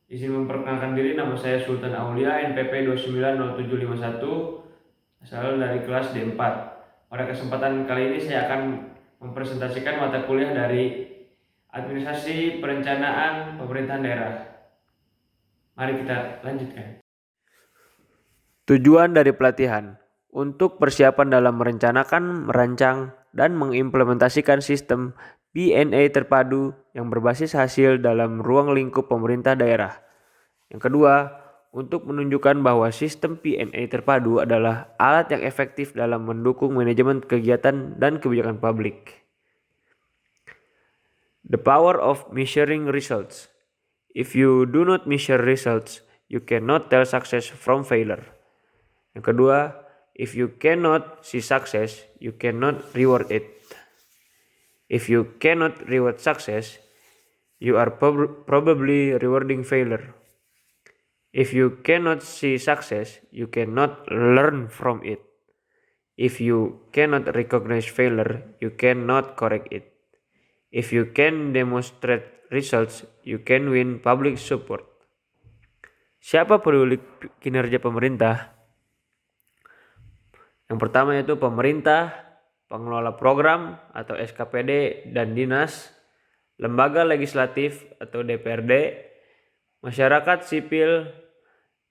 Izin memperkenalkan diri, nama saya Sultan Aulia, NPP 290751, asal dari kelas D4. Pada kesempatan kali ini saya akan mempresentasikan mata kuliah dari Administrasi Perencanaan Pemerintahan Daerah. Mari kita lanjutkan. Tujuan dari pelatihan untuk persiapan dalam merencanakan, merancang, dan mengimplementasikan sistem PNA terpadu yang berbasis hasil dalam ruang lingkup pemerintah daerah. Yang kedua, untuk menunjukkan bahwa sistem PNA terpadu adalah alat yang efektif dalam mendukung manajemen kegiatan dan kebijakan publik. The power of measuring results. If you do not measure results, you cannot tell success from failure. Yang kedua, if you cannot see success, you cannot reward it. If you cannot reward success, you are probably rewarding failure. If you cannot see success, you cannot learn from it. If you cannot recognize failure, you cannot correct it. If you can demonstrate results, you can win public support. Siapa peduli kinerja pemerintah? Yang pertama yaitu pemerintah, pengelola program atau SKPD dan dinas, lembaga legislatif atau DPRD, masyarakat sipil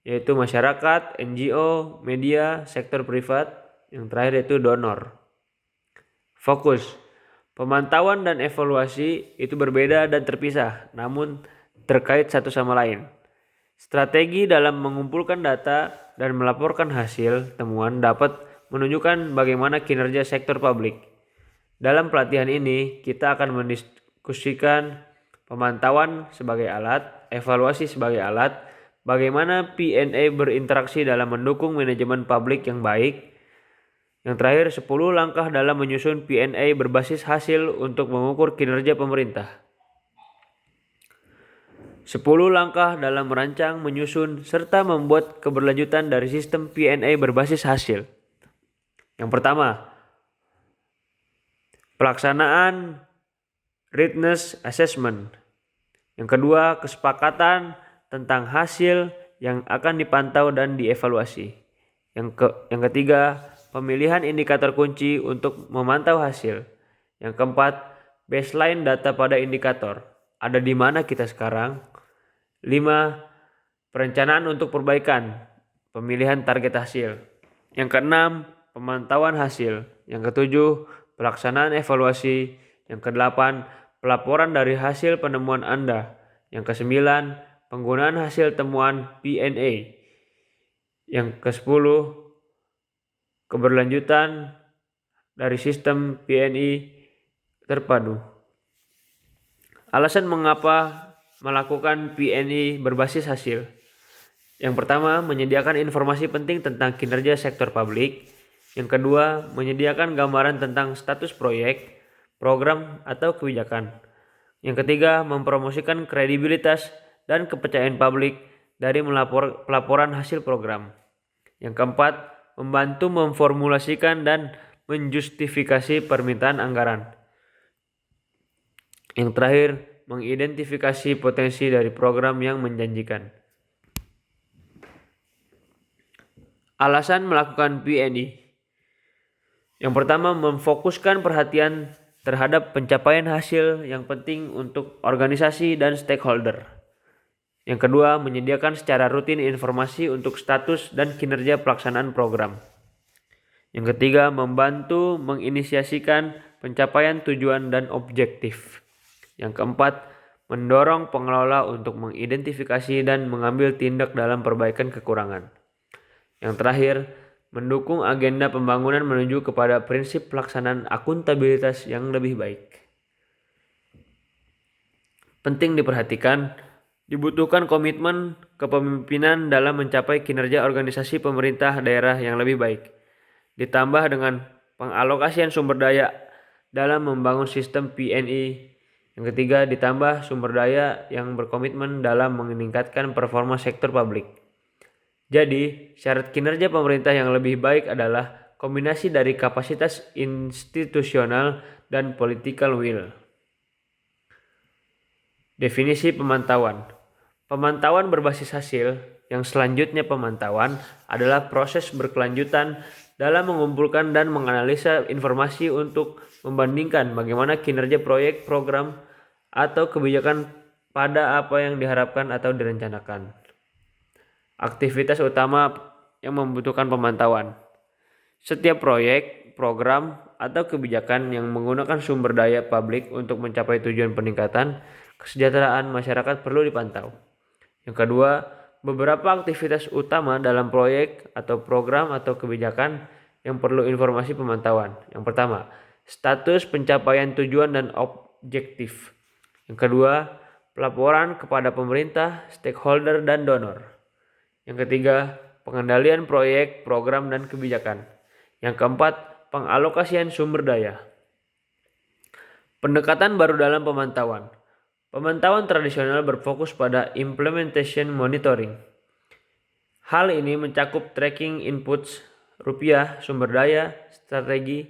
yaitu masyarakat, NGO, media, sektor privat, yang terakhir yaitu donor. Fokus. Pemantauan dan evaluasi itu berbeda dan terpisah, namun terkait satu sama lain. Strategi dalam mengumpulkan data dan melaporkan hasil temuan dapat menunjukkan bagaimana kinerja sektor publik. Dalam pelatihan ini, kita akan mendiskusikan pemantauan sebagai alat, evaluasi sebagai alat, bagaimana PNA berinteraksi dalam mendukung manajemen publik yang baik. Yang terakhir, 10 langkah dalam menyusun PNA berbasis hasil untuk mengukur kinerja pemerintah. 10 langkah dalam merancang, menyusun, serta membuat keberlanjutan dari sistem PNA berbasis hasil. Yang pertama, pelaksanaan readiness assessment. Yang kedua, kesepakatan tentang hasil yang akan dipantau dan dievaluasi. Yang ketiga, pemilihan indikator kunci untuk memantau hasil. Yang keempat, baseline data pada indikator. Ada di mana kita sekarang? 5. Perencanaan untuk perbaikan. Pemilihan target hasil. Yang keenam, pemantauan hasil. Yang ketujuh, pelaksanaan evaluasi. Yang kedelapan, pelaporan dari hasil penemuan Anda. Yang kesembilan, penggunaan hasil temuan PNA. Yang kesepuluh, keberlanjutan dari sistem PNI terpadu. Alasan mengapa melakukan PNI berbasis hasil. Yang pertama, menyediakan informasi penting tentang kinerja sektor publik. Yang kedua, menyediakan gambaran tentang status proyek, program, atau kebijakan. Yang ketiga, mempromosikan kredibilitas dan kepercayaan publik dari pelaporan hasil program. Yang keempat, membantu memformulasikan dan menjustifikasi permintaan anggaran. Yang terakhir, mengidentifikasi potensi dari program yang menjanjikan. Alasan melakukan PNI. Yang pertama, memfokuskan perhatian terhadap pencapaian hasil yang penting untuk organisasi dan stakeholder. Yang kedua, menyediakan secara rutin informasi untuk status dan kinerja pelaksanaan program. Yang ketiga, membantu menginisiasikan pencapaian tujuan dan objektif. Yang keempat, mendorong pengelola untuk mengidentifikasi dan mengambil tindak dalam perbaikan kekurangan. Yang terakhir, mendukung agenda pembangunan menuju kepada prinsip pelaksanaan akuntabilitas yang lebih baik. Penting diperhatikan, dibutuhkan komitmen kepemimpinan dalam mencapai kinerja organisasi pemerintah daerah yang lebih baik, ditambah dengan pengalokasian sumber daya dalam membangun sistem PNI. Yang ketiga, ditambah sumber daya yang berkomitmen dalam meningkatkan performa sektor publik. Jadi, syarat kinerja pemerintah yang lebih baik adalah kombinasi dari kapasitas institusional dan political will. Definisi pemantauan. Pemantauan berbasis hasil yang selanjutnya pemantauan adalah proses berkelanjutan dalam mengumpulkan dan menganalisa informasi untuk membandingkan bagaimana kinerja proyek, program, atau kebijakan pada apa yang diharapkan atau direncanakan. Aktivitas utama yang membutuhkan pemantauan. Setiap proyek, program, atau kebijakan yang menggunakan sumber daya publik untuk mencapai tujuan peningkatan kesejahteraan masyarakat perlu dipantau. Yang kedua, beberapa aktivitas utama dalam proyek atau program atau kebijakan yang perlu informasi pemantauan. Yang pertama, status pencapaian tujuan dan objektif. Yang kedua, pelaporan kepada pemerintah, stakeholder, dan donor. Yang ketiga, pengendalian proyek, program, dan kebijakan. Yang keempat, pengalokasian sumber daya. Pendekatan baru dalam pemantauan. Pemantauan tradisional berfokus pada implementation monitoring. Hal ini mencakup tracking inputs, rupiah, sumber daya, strategi,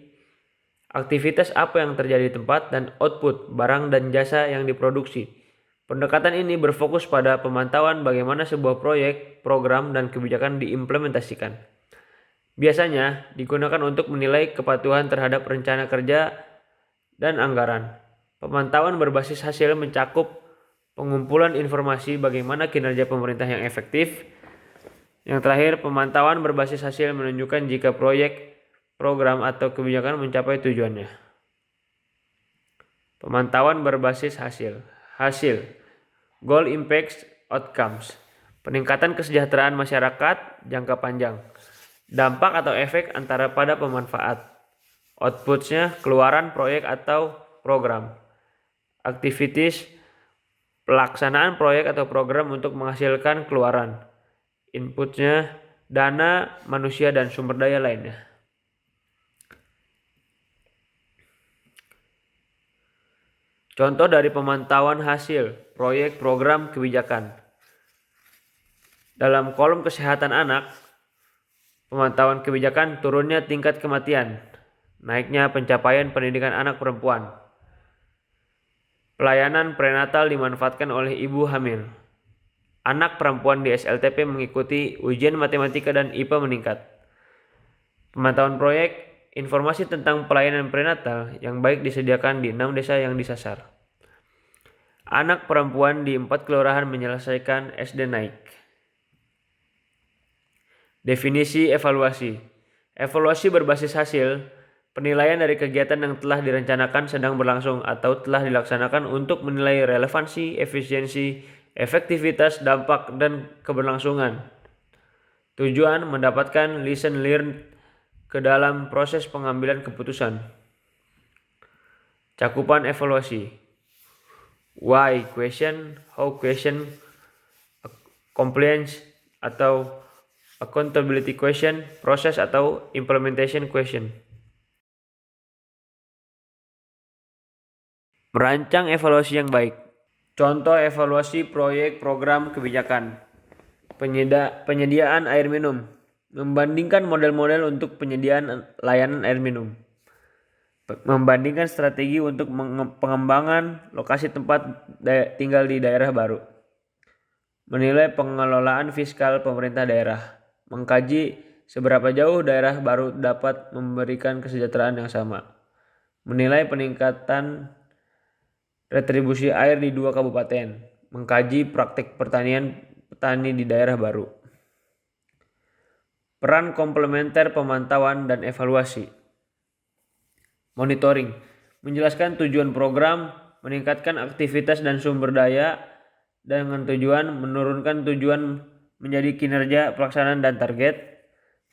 aktivitas apa yang terjadi di tempat, dan output, barang dan jasa yang diproduksi. Pendekatan ini berfokus pada pemantauan bagaimana sebuah proyek, program, dan kebijakan diimplementasikan. Biasanya digunakan untuk menilai kepatuhan terhadap rencana kerja dan anggaran. Pemantauan berbasis hasil mencakup pengumpulan informasi bagaimana kinerja pemerintah yang efektif. Yang terakhir, pemantauan berbasis hasil menunjukkan jika proyek, program, atau kebijakan mencapai tujuannya. Pemantauan berbasis hasil. Hasil. Goal impacts outcomes. Peningkatan kesejahteraan masyarakat jangka panjang. Dampak atau efek antara pada pemanfaat. Outputsnya keluaran proyek atau program. Activities pelaksanaan proyek atau program untuk menghasilkan keluaran. Inputnya dana, manusia, dan sumber daya lainnya. Contoh dari pemantauan hasil proyek, program, kebijakan. Dalam kolom kesehatan anak, pemantauan kebijakan turunnya tingkat kematian, naiknya pencapaian pendidikan anak perempuan. Pelayanan prenatal dimanfaatkan oleh ibu hamil. Anak perempuan di SLTP mengikuti ujian matematika dan IPA meningkat. Pemantauan proyek, informasi tentang pelayanan prenatal yang baik disediakan di 6 desa yang disasar. Anak perempuan di 4 kelurahan menyelesaikan SD naik. Definisi evaluasi. Evaluasi berbasis hasil, penilaian dari kegiatan yang telah direncanakan, sedang berlangsung, atau telah dilaksanakan untuk menilai relevansi, efisiensi, efektivitas, dampak, dan keberlangsungan. Tujuan mendapatkan lesson learned ke dalam proses pengambilan keputusan. Cakupan evaluasi. Why question, how question, compliance atau accountability question, proses atau implementation question. Merancang evaluasi yang baik. Contoh evaluasi proyek, program, kebijakan. Penyediaan air minum. Membandingkan model-model untuk penyediaan layanan air minum. Membandingkan strategi untuk pengembangan lokasi tempat tinggal di daerah baru. Menilai pengelolaan fiskal pemerintah daerah. Mengkaji seberapa jauh daerah baru dapat memberikan kesejahteraan yang sama. Menilai peningkatan retribusi air di 2 kabupaten. Mengkaji praktik pertanian petani di daerah baru. Peran komplementer pemantauan dan evaluasi. Monitoring. Menjelaskan tujuan program, meningkatkan aktivitas dan sumber daya dengan tujuan menurunkan tujuan menjadi kinerja, pelaksanaan, dan target.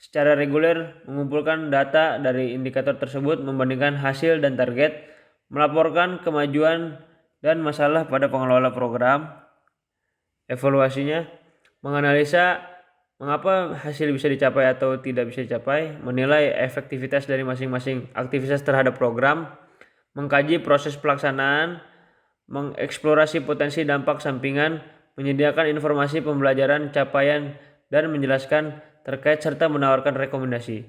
Secara reguler mengumpulkan data dari indikator tersebut, membandingkan hasil dan target, melaporkan kemajuan dan masalah pada pengelola program. Evaluasinya menganalisa mengapa hasil bisa dicapai atau tidak bisa dicapai, menilai efektivitas dari masing-masing aktivitas terhadap program, mengkaji proses pelaksanaan, mengeksplorasi potensi dampak sampingan, menyediakan informasi pembelajaran capaian, dan menjelaskan terkait serta menawarkan rekomendasi.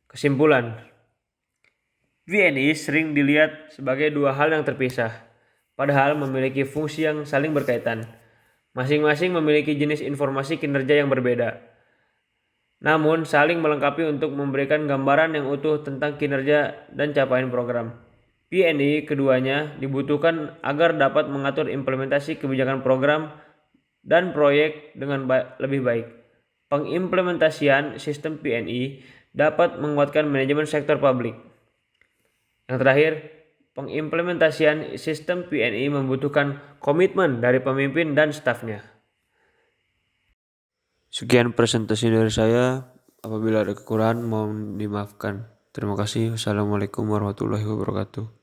Kesimpulan, VNI sering dilihat sebagai 2 hal yang terpisah, padahal memiliki fungsi yang saling berkaitan. Masing-masing memiliki jenis informasi kinerja yang berbeda, namun saling melengkapi untuk memberikan gambaran yang utuh tentang kinerja dan capaian program. PNI keduanya dibutuhkan agar dapat mengatur implementasi kebijakan program dan proyek dengan lebih baik. Pengimplementasian sistem PNI dapat menguatkan manajemen sektor publik. Yang terakhir, pengimplementasian sistem PNI membutuhkan komitmen dari pemimpin dan stafnya. Sekian presentasi dari saya. Apabila ada kekurangan mohon dimaafkan. Terima kasih. Wassalamualaikum warahmatullahi wabarakatuh.